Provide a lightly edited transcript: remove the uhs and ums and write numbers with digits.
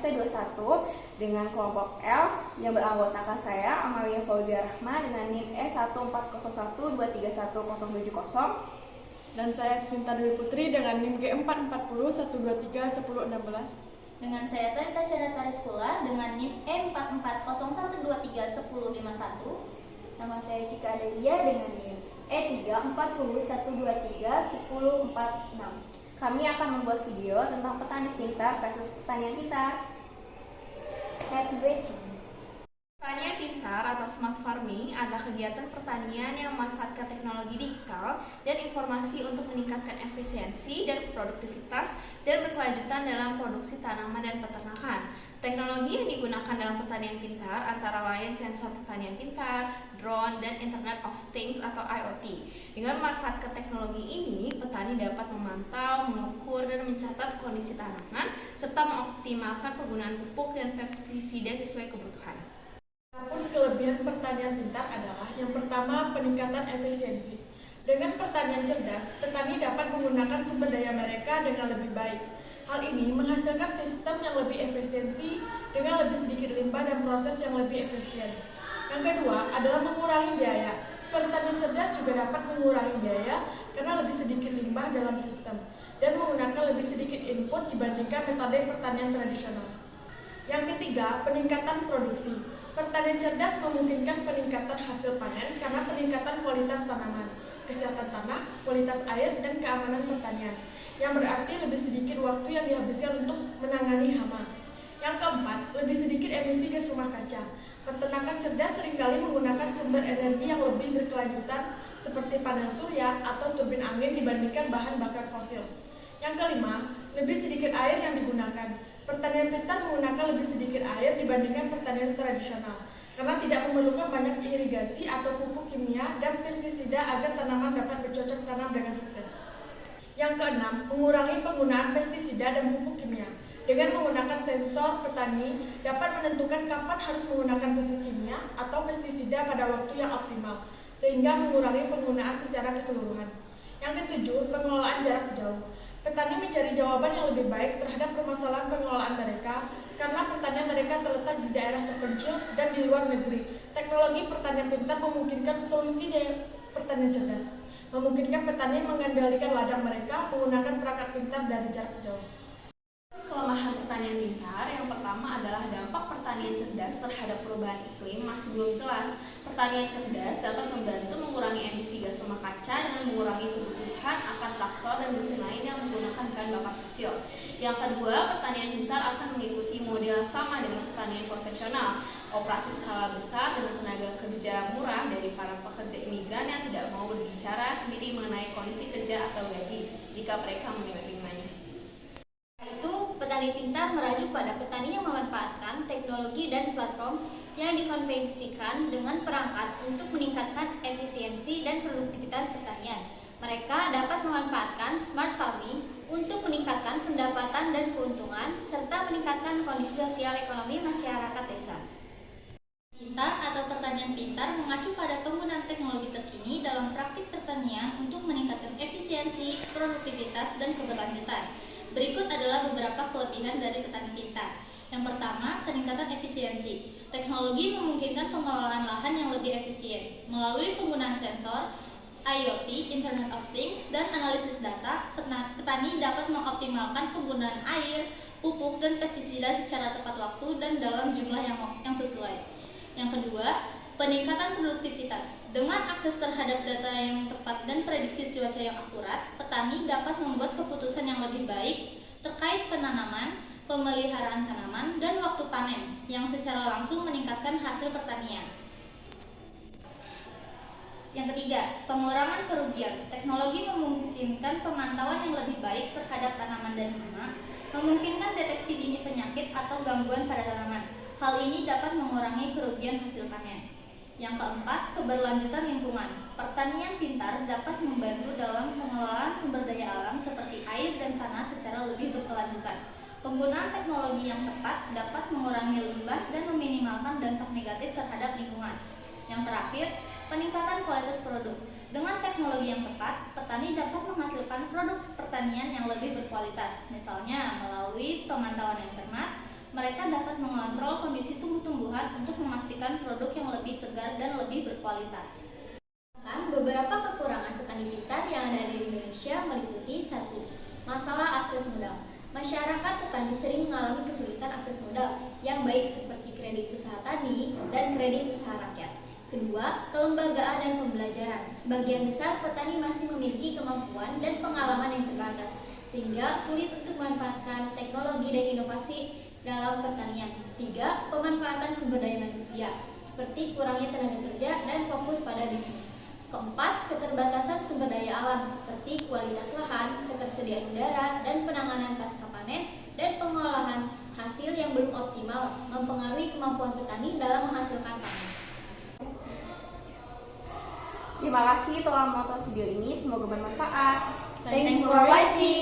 ST21 dengan kelompok L yang beranggotakan saya, Amalia Fauzia Rahma, dengan NIM E14012317070. Dan saya Sinta Dewi Putri dengan NIM G4401231231016. Dengan saya Talita Syarata Rizkula dengan NIM E4401231051. Nama saya Cika Adelia dengan NIM E34012311046. Kami akan membuat video tentang petani pintar versus pertanian pintar. Pertanian pintar atau smart farming adalah kegiatan pertanian yang memanfaatkan teknologi digital dan informasi untuk meningkatkan efisiensi dan produktivitas dan berkelanjutan dalam produksi tanaman dan peternakan. Teknologi yang digunakan dalam pertanian pintar antara lain sensor pertanian pintar, drone, dan Internet of Things atau IoT. Dengan memanfaatkan teknologi ini, petani dapat memantau, mengukur, dan mencatat kondisi tanaman serta mengoptimalkan penggunaan pupuk dan pestisida sesuai kebutuhan. Namun kelebihan pertanian pintar adalah yang pertama, peningkatan efisiensi. Dengan pertanian cerdas, petani dapat menggunakan sumber daya mereka dengan lebih baik. Hal ini menghasilkan sistem yang lebih efisiensi dengan lebih sedikit limbah dan proses yang lebih efisien. Yang kedua adalah mengurangi biaya. Pertanian cerdas juga dapat mengurangi biaya karena lebih sedikit limbah dalam sistem dan menggunakan lebih sedikit input dibandingkan metode pertanian tradisional. Yang ketiga, peningkatan produksi. Pertanian cerdas memungkinkan peningkatan hasil panen karena peningkatan kualitas tanaman, kesehatan tanah, kualitas air, dan keamanan pertanian, yang berarti lebih sedikit waktu yang dihabiskan untuk menangani hama. Yang keempat, lebih sedikit emisi gas rumah kaca. Peternakan cerdas seringkali menggunakan sumber energi yang lebih berkelanjutan seperti panel surya atau turbin angin dibandingkan bahan bakar fosil. Yang kelima, lebih sedikit air yang digunakan. Pertanian pintar menggunakan lebih sedikit air dibandingkan pertanian tradisional karena tidak memerlukan banyak irigasi atau pupuk kimia dan pestisida agar tanaman dapat bercocok tanam dengan sukses. Yang keenam, mengurangi penggunaan pestisida dan pupuk kimia. Dengan menggunakan sensor, petani dapat menentukan kapan harus menggunakan pupuk kimia atau pestisida pada waktu yang optimal, sehingga mengurangi penggunaan secara keseluruhan. Yang ketujuh, pengelolaan jarak jauh. Petani mencari jawaban yang lebih baik terhadap permasalahan pengelolaan mereka karena pertanian mereka terletak di daerah terpencil dan di luar negeri. Teknologi pertanian pintar memungkinkan solusi dari pertanian cerdas, memungkinkan petani mengendalikan ladang mereka menggunakan perangkat pintar dari jarak jauh. Kelemahan pertanian pintar yang pertama adalah dampak pertanian cerdas terhadap perubahan iklim masih belum jelas. Pertanian cerdas dapat membantu mengurangi emisi gas rumah kaca dengan mengurangi kebutuhan akan traktor dan mesin lain yang menggunakan bahan bakar fosil. Yang kedua, pertanian pintar akan mengikuti model yang sama dengan pertanian konvensional, operasi skala besar dengan tenaga kerja murah dari para pekerja imigran yang tidak mau berbicara sendiri mengenai kondisi kerja atau gaji jika mereka menerimanya. Petani pintar merujuk pada petani yang memanfaatkan teknologi dan platform yang dikonvensikan dengan perangkat untuk meningkatkan efisiensi dan produktivitas pertanian. Mereka dapat memanfaatkan smart farming untuk meningkatkan pendapatan dan keuntungan serta meningkatkan kondisi sosial ekonomi masyarakat desa. Pintar atau pertanian pintar mengacu pada penggunaan teknologi terkini dalam praktik pertanian untuk meningkatkan efisiensi, produktivitas, dan keberlanjutan. Berikut adalah beberapa kelebihan dari petani pintar. Yang pertama, peningkatan efisiensi. Teknologi memungkinkan pengelolaan lahan yang lebih efisien. Melalui penggunaan sensor, IoT, Internet of Things, dan analisis data, petani dapat mengoptimalkan penggunaan air, pupuk, dan pestisida secara tepat waktu dan dalam jumlah yang sesuai. Yang kedua, peningkatan produktivitas. Dengan akses terhadap data yang tepat dan prediksi cuaca yang akurat, petani dapat membuat keputusan yang lebih baik terkait penanaman, pemeliharaan tanaman, dan waktu panen yang secara langsung meningkatkan hasil pertanian. Yang ketiga, pengurangan kerugian. Teknologi memungkinkan pemantauan yang lebih baik terhadap tanaman dan hama, memungkinkan deteksi dini penyakit atau gangguan pada tanaman. Hal ini dapat mengurangi kerugian hasil panen. Yang keempat, keberlanjutan lingkungan. Pertanian pintar dapat membantu dalam pengelolaan sumber daya alam seperti air dan tanah secara lebih berkelanjutan. Penggunaan teknologi yang tepat dapat mengurangi limbah dan meminimalkan dampak negatif terhadap lingkungan. Yang terakhir, peningkatan kualitas produk. Dengan teknologi yang tepat, petani dapat menghasilkan produk pertanian yang lebih berkualitas, misalnya melalui pemantauan yang cermat, Mereka dapat mengontrol kondisi tumbuh-tumbuhan untuk memastikan produk yang lebih segar dan lebih berkualitas. Beberapa kekurangan petani pintar yang ada di Indonesia meliputi 1. Masalah akses modal. Masyarakat petani sering mengalami kesulitan akses modal yang baik seperti kredit usaha tani dan kredit usaha rakyat. Kedua, kelembagaan dan pembelajaran. Sebagian besar petani masih memiliki kemampuan dan pengalaman yang terbatas, sehingga sulit untuk memanfaatkan teknologi dan inovasi dalam pertanian. 3. Pemanfaatan sumber daya manusia, seperti kurangnya tenaga kerja dan fokus pada bisnis. 4. Keterbatasan sumber daya alam, seperti kualitas lahan, ketersediaan udara, dan penanganan pasca panen, dan pengolahan hasil yang belum optimal, mempengaruhi kemampuan petani dalam menghasilkan panen. Terima kasih telah menonton video ini, semoga bermanfaat. Thanks for watching.